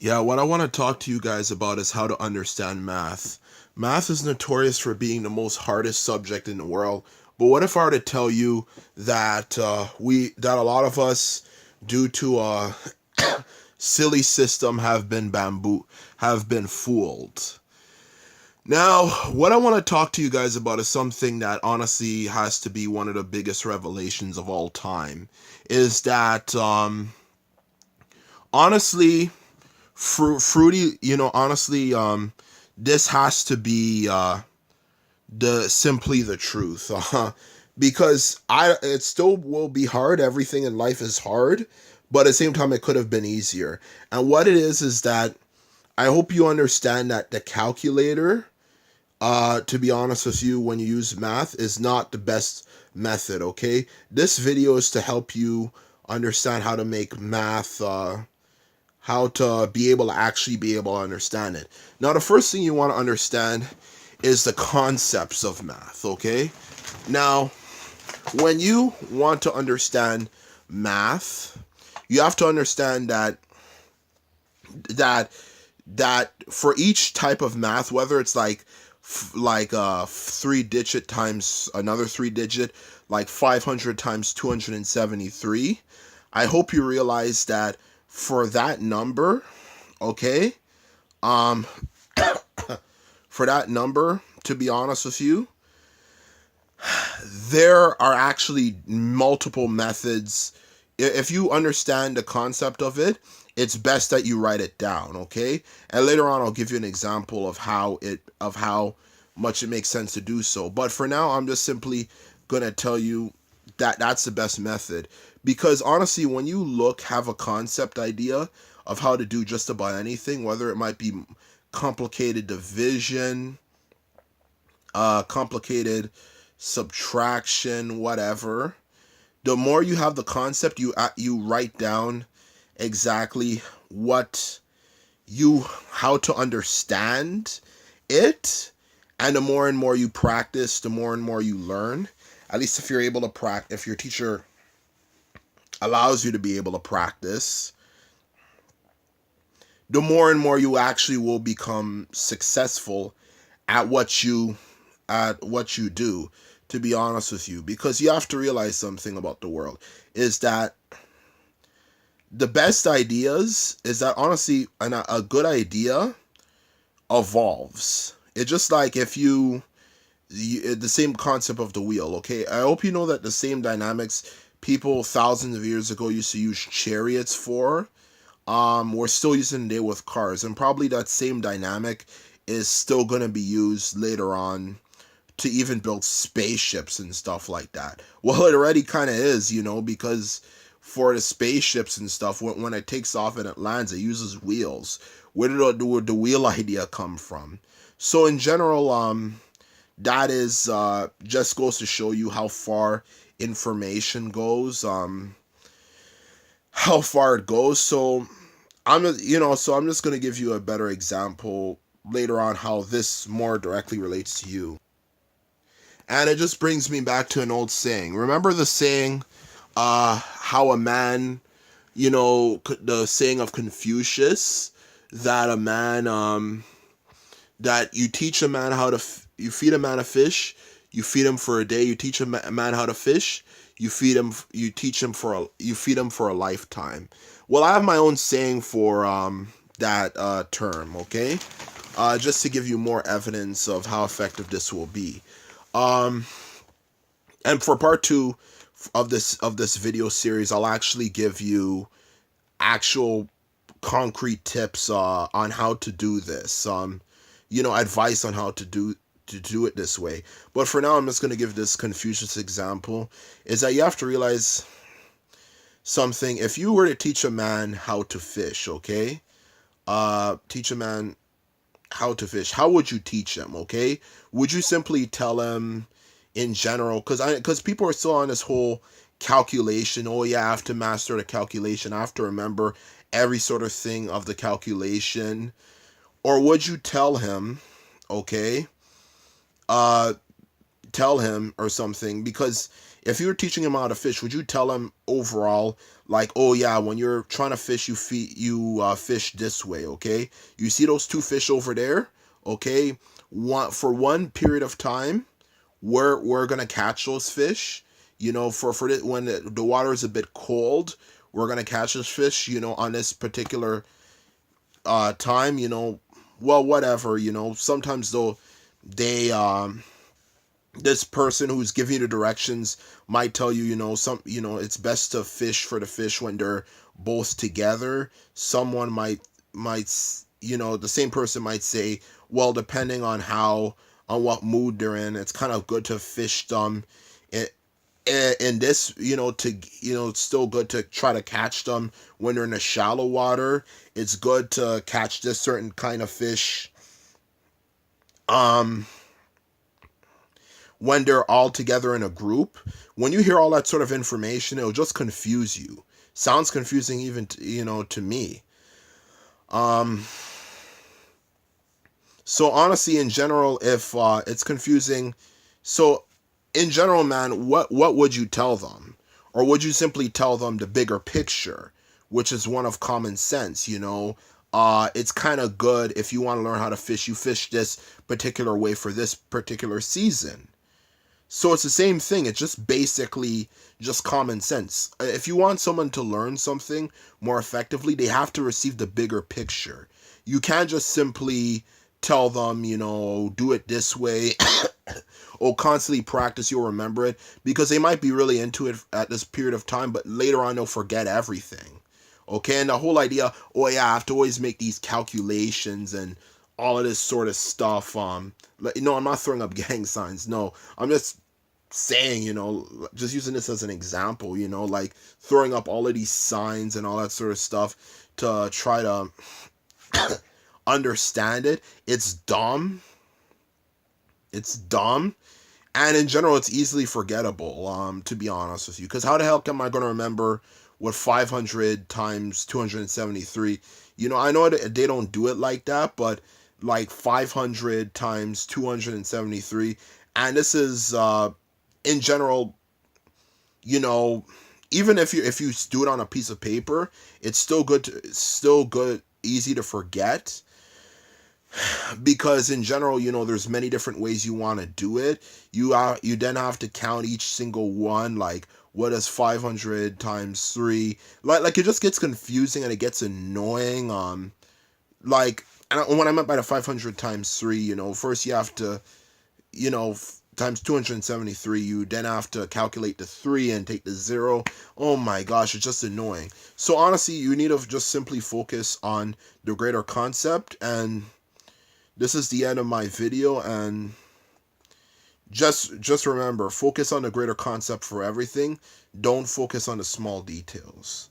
Yeah, what I want to talk to you guys about is how to understand math. Math is notorious for being the most hardest subject in the world. But what if I were to tell you that that a lot of us, due to a silly system, have been fooled. Now, what I want to talk to you guys about is something that honestly has to be one of the biggest revelations of all time. Is that honestly fruity, honestly, this has to be the simply the truth. Because it still will be hard. Everything in life is hard, but at the same time it could have been easier. And what it is that I hope you understand that the calculator, to be honest with you, when you use math, is not the best method. Okay, this video is to help you understand how to make math, how to be able to actually be able to understand it. Now, the first thing you want to understand is the concepts of math, okay? Now, when you want to understand math, you have to understand that that for each type of math, whether it's like 3 digit times another 3 digit, like 500 times 273, I hope you realize that for that number, okay, um for that number, to be honest with you, there are actually multiple methods. If you understand the concept of it, it's best that you write it down, okay? And later on I'll give you an example of how much it makes sense to do so. But for now, I'm just simply going to tell you that that's the best method, because honestly, when you have a concept idea of how to do just about anything, whether it might be complicated division, complicated subtraction, whatever, the more you have the concept, you write down exactly what you how to understand it, and the more and more you practice, the more and more you learn. At least if you're able to practice, if your teacher allows you to be able to practice, the more and more you actually will become successful at what you do, to be honest with you. Because you have to realize something about the world is that the best ideas is that honestly a good idea evolves. It's just like if the same concept of the wheel, okay? I hope you know that the same dynamics people thousands of years ago used to use chariots for, we're still using today with cars, and probably that same dynamic is still going to be used later on to even build spaceships and stuff like that. Well, it already kind of is, because for the spaceships and stuff, when it takes off and it lands, it uses wheels. Where did the wheel idea come from? So in general, that is just goes to show you how far information goes, how far it goes. So I'm just gonna give you a better example later on how this more directly relates to you. And it just brings me back to an old saying. Remember the saying, how a man, the saying of Confucius, that a man, that you teach a man how to, you feed a man a fish, you feed him for a day, you teach a man how to fish, you feed him for a lifetime. Well, I have my own saying for that term, okay? Just to give you more evidence of how effective this will be. Um, and for part two of this video series, I'll actually give you actual concrete tips on how to do this. Advice on how to do it this way. But for now, I'm just going to give this Confucius example. Is that you have to realize something. If you were to teach a man how to fish, okay? Teach a man how to fish. How would you teach him, okay? Would you simply tell him in general, because people are still on this whole calculation. Oh yeah, I have to master the calculation. I have to remember every sort of thing of the calculation. Or would you tell him, okay, uh tell him or something? Because If you were teaching him how to fish, would you tell him overall, like, oh yeah, when you're trying to fish, fish this way, okay? You see those two fish over there, okay? For one period of time, we're gonna catch those fish. When the water is a bit cold, we're gonna catch those fish. On this particular time. Well, whatever. Sometimes though, they this person who's giving you the directions might tell you, it's best to fish for the fish when they're both together. Someone might the same person might say, well, depending on what mood they're in, it's kind of good to fish them in this, it's still good to try to catch them when they're in the shallow water. It's good to catch this certain kind of fish um when they're all together in a group. When you hear all that sort of information, it'll just confuse you. Sounds confusing even to me. um so honestly, in general, if it's confusing, so in general, man, what would you tell them? Or would you simply tell them the bigger picture, which is one of common sense? It's kind of good if you want to learn how to fish, you fish this particular way for this particular season. So it's the same thing. It's just basically just common sense. If you want someone to learn something more effectively, they have to receive the bigger picture. You can't just simply tell them, do it this way or constantly practice, you'll remember it, because they might be really into it at this period of time, but later on they'll forget everything. Okay, and the whole idea, oh yeah, I have to always make these calculations and all of this sort of stuff. No, I'm not throwing up gang signs. No, I'm just saying, just using this as an example, like throwing up all of these signs and all that sort of stuff to try to understand it. It's dumb. It's dumb. And in general, it's easily forgettable, to be honest with you. Because how the hell am I going to remember what 500 times 273? I know they don't do it like that, but like 500 times 273. And this is, in general, you know, even if you do it on a piece of paper, it's still good, easy to forget, because in general, there's many different ways you want to do it. You then have to count each single one, like what is 500 times 3. Like it just gets confusing and it gets annoying. Like, and what I meant by the 500 times 3, first you have to, times 273, you then have to calculate the 3 and take the 0. Oh my gosh, it's just annoying. So honestly, you need to just simply focus on the greater concept. And this is the end of my video. And just remember, focus on the greater concept for everything. Don't focus on the small details.